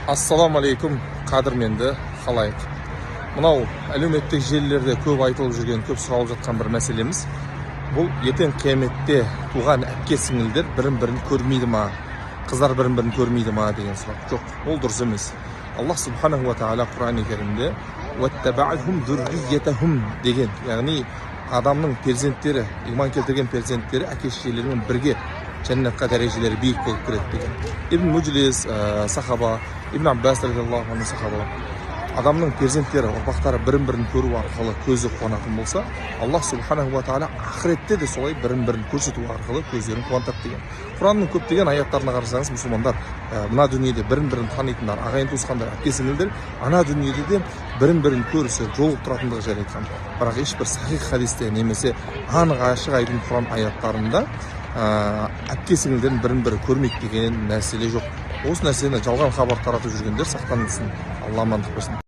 Ассаламалейкум, қадірменді халайық. Мынау әлеуметтік желілерде көп айтылып жүрген, көп сұралып жатқан бір мәселеміз. Бұл ертең қияметте туған әпке сіңілдер бірін-бірін көрмейді ма? Қыздар бірін-бірін көрмейді ма деген сұрақ. Жоқ, ол дұрыс емес. Аллах субханаху ва тағала Құран-ы Кәрімде «Уаттаба'хум зурриятахум» деген, яғни адамның перзенттері, иман келтірген перзенттері әке-шешелерімен бірге жәннатқа дәрежелері биік болып кіреді деген. Ибн Муджлис сахаба, Ибн Аббас радиллаху анху сахаба. Адамның перзенттері, ұрпақтары бірін-бірін көру арқылы көзі қуанатын болса, Аллах субханаху ва тағала ақыретте де солай бірін-бірін көрсету арқылы көздерін қуантады деген. Құранның көптеген аяттарына қарасаңыз, мұсылмандар мына дүниеде бірін-бірін танитындар, ағайын туысқандар, әпке-сіңілдер ана дүниеде де бірін-бірін көрісіп, жолығып тұратындығы жайлы айтқан. Бірақ ешбір сахих хадисте немесе анық ашық айтылған Құран аяттарында әпке-сіңілдерін бірін-бірі көрмейді деген нәрселе жоқ. Осы нәрсені жалған хабар таратып жүргендер сақтансын. Алла амандық берсін.